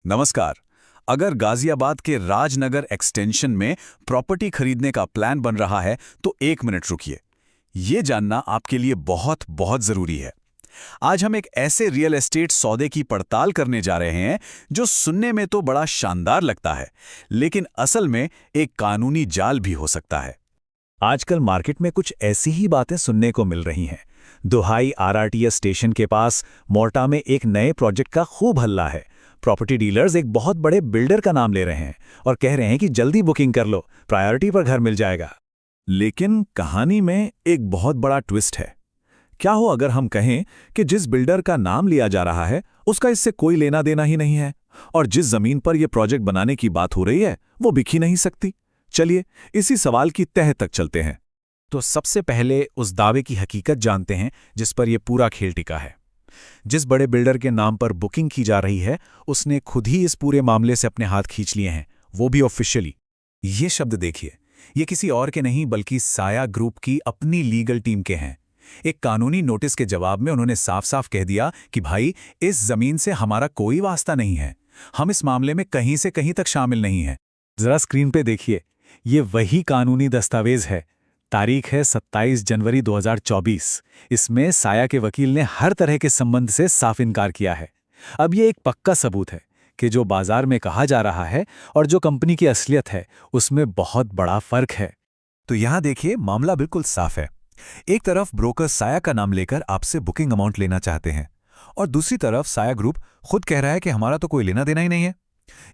नमस्कार। अगर गाजियाबाद के राजनगर एक्सटेंशन में प्रॉपर्टी खरीदने का प्लान बन रहा है तो 1 मिनट रुकिए। ये जानना आपके लिए बहुत बहुत जरूरी है। आज हम एक ऐसे रियल एस्टेट सौदे की पड़ताल करने जा रहे हैं जो सुनने में तो बड़ा शानदार लगता है, लेकिन असल में एक कानूनी जाल भी हो सकता है। आजकल मार्केट में कुछ ऐसी ही बातें सुनने को मिल रही हैं। दुहाई आरआरटीएस स्टेशन के पास मोर्टा में एक नए प्रोजेक्ट का खूब हल्ला है। प्रॉपर्टी डीलर्स एक बहुत बड़े बिल्डर का नाम ले रहे हैं और कह रहे हैं कि जल्दी बुकिंग कर लो, प्रायोरिटी पर घर मिल जाएगा। लेकिन कहानी में एक बहुत बड़ा ट्विस्ट है। क्या हो अगर हम कहें कि जिस बिल्डर का नाम लिया जा रहा है उसका इससे कोई लेना देना ही नहीं है, और जिस जमीन पर यह प्रोजेक्ट बनाने की बात हो रही है वो बिक ही नहीं सकती। चलिए इसी सवाल की तह तक चलते हैं। तो सबसे पहले उस दावे की हकीकत जानते हैं जिस पर यह पूरा खेल टिका है। जिस बड़े बिल्डर के नाम पर बुकिंग की जा रही है उसने खुद ही इस पूरे मामले से अपने हाथ खींच लिए हैं, वो भी ऑफिशियली। ये शब्द देखिए, ये किसी और के नहीं बल्कि साया ग्रुप की अपनी लीगल टीम के हैं। एक कानूनी नोटिस के जवाब में उन्होंने साफ साफ कह दिया कि भाई, इस जमीन से हमारा कोई वास्ता नहीं है, हम इस मामले में कहीं से कहीं तक शामिल नहीं हैं। जरा स्क्रीन पे देखिए, ये वही कानूनी दस्तावेज है। तारीख है 27 जनवरी 2024। इसमें साया के वकील ने हर तरह के संबंध से साफ इनकार किया है। अब ये एक पक्का सबूत है कि जो बाजार में कहा जा रहा है और जो कंपनी की असलियत है उसमें बहुत बड़ा फर्क है। तो यहां देखिए, मामला बिल्कुल साफ है। एक तरफ ब्रोकर साया का नाम लेकर आपसे बुकिंग अमाउंट लेना चाहते हैं, और दूसरी तरफ साया ग्रुप खुद कह रहा है कि हमारा तो कोई लेना देना ही नहीं है।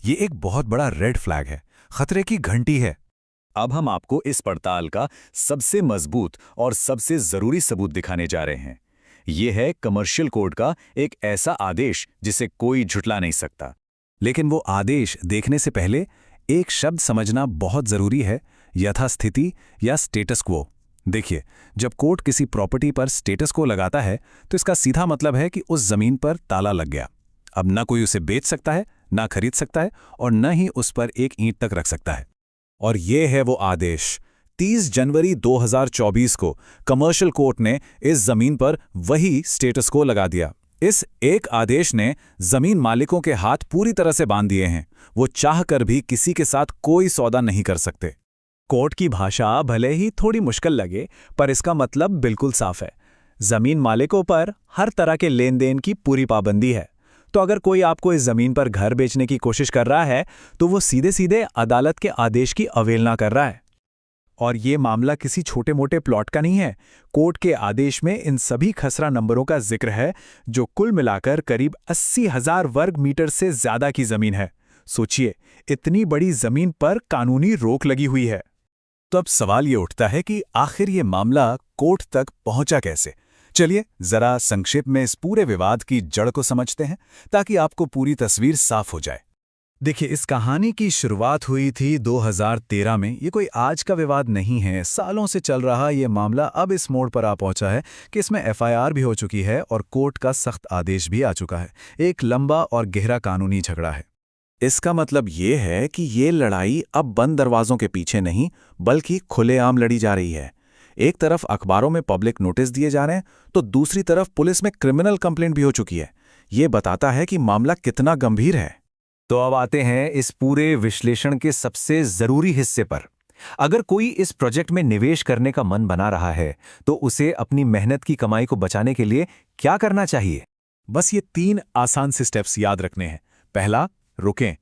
ये एक बहुत बड़ा रेड फ्लैग है, खतरे की घंटी है। अब हम आपको इस पड़ताल का सबसे मजबूत और सबसे जरूरी सबूत दिखाने जा रहे हैं। यह है कमर्शियल कोर्ट का एक ऐसा आदेश जिसे कोई झुठला नहीं सकता। लेकिन वो आदेश देखने से पहले एक शब्द समझना बहुत जरूरी है, यथास्थिति या स्टेटस क्वो। देखिए, जब कोर्ट किसी प्रॉपर्टी पर स्टेटस क्वो लगाता है तो इसका सीधा मतलब है कि उस जमीन पर ताला लग गया। अब ना कोई उसे बेच सकता है, ना खरीद सकता है, और न ही उस पर एक ईंट तक रख सकता है। और ये है वो आदेश। 30 जनवरी 2024 को कमर्शियल कोर्ट ने इस जमीन पर वही स्टेटस को लगा दिया। इस एक आदेश ने जमीन मालिकों के हाथ पूरी तरह से बांध दिए हैं। वो चाहकर भी किसी के साथ कोई सौदा नहीं कर सकते। कोर्ट की भाषा भले ही थोड़ी मुश्किल लगे, पर इसका मतलब बिल्कुल साफ है। जमीन मालिकों पर हर तरह के लेन देन की पूरी पाबंदी है। तो अगर कोई आपको इस जमीन पर घर बेचने की कोशिश कर रहा है तो वो सीधे सीधे अदालत के आदेश की अवहेलना कर रहा है। और ये मामला किसी छोटे मोटे प्लॉट का नहीं है। कोर्ट के आदेश में इन सभी खसरा नंबरों का जिक्र है, जो कुल मिलाकर करीब 80,000 वर्ग मीटर से ज्यादा की जमीन है। सोचिए, इतनी बड़ी जमीन पर कानूनी रोक लगी हुई है। तो अब सवाल ये उठता है कि आखिर ये मामला कोर्ट तक पहुंचा कैसे। चलिए जरा संक्षेप में इस पूरे विवाद की जड़ को समझते हैं ताकि आपको पूरी तस्वीर साफ हो जाए। देखिए, इस कहानी की शुरुआत हुई थी 2013 में। ये कोई आज का विवाद नहीं है, सालों से चल रहा ये मामला अब इस मोड़ पर आ पहुंचा है कि इसमें एफआईआर भी हो चुकी है और कोर्ट का सख्त आदेश भी आ चुका है। एक लंबा और गहरा कानूनी झगड़ा है। इसका मतलब ये है कि ये लड़ाई अब बंद दरवाजों के पीछे नहीं बल्कि खुलेआम लड़ी जा रही है। एक तरफ अखबारों में पब्लिक नोटिस दिए जा रहे हैं तो दूसरी तरफ पुलिस में क्रिमिनल कंप्लेंट भी हो चुकी है। ये बताता है कि मामला कितना गंभीर है। तो अब आते हैं इस पूरे विश्लेषण के सबसे जरूरी हिस्से पर। अगर कोई इस प्रोजेक्ट में निवेश करने का मन बना रहा है तो उसे अपनी मेहनत की कमाई को बचाने के लिए क्या करना चाहिए? बस ये 3 आसान से स्टेप्स याद रखने हैं। पहला, रुकें।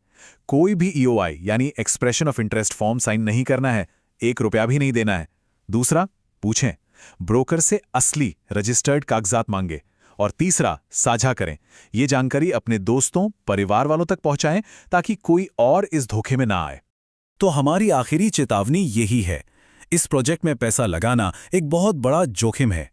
कोई भी ईओआई यानी expression of interest form sign नहीं करना है, 1 रुपया भी नहीं देना है। दूसरा, पूछें, ब्रोकर से असली रजिस्टर्ड कागजात मांगे। और तीसरा, साझा करें। ये जानकारी अपने दोस्तों, परिवार वालों तक पहुंचाएं ताकि कोई और इस धोखे में ना आए। तो हमारी आखिरी चेतावनी यही है, इस प्रोजेक्ट में पैसा लगाना एक बहुत बड़ा जोखिम है।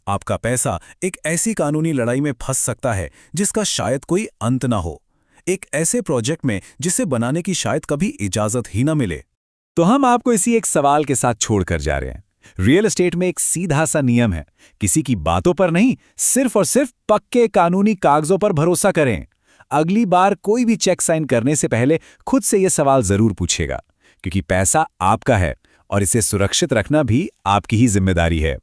आपका पैसा एक ऐसी कानूनी लड़ाई में फंस सकता है जिसका शायद कोई अंत ना हो, एक ऐसे प्रोजेक्ट में जिसे बनाने की शायद कभी इजाजत ही ना मिले। तो हम आपको इसी एक सवाल के साथ छोड़कर जा रहे हैं। रियल एस्टेट में एक सीधा सा नियम है, किसी की बातों पर नहीं, सिर्फ और सिर्फ पक्के कानूनी कागजों पर भरोसा करें। अगली बार कोई भी चेक साइन करने से पहले खुद से यह सवाल जरूर पूछेगा, क्योंकि पैसा आपका है और इसे सुरक्षित रखना भी आपकी ही जिम्मेदारी है।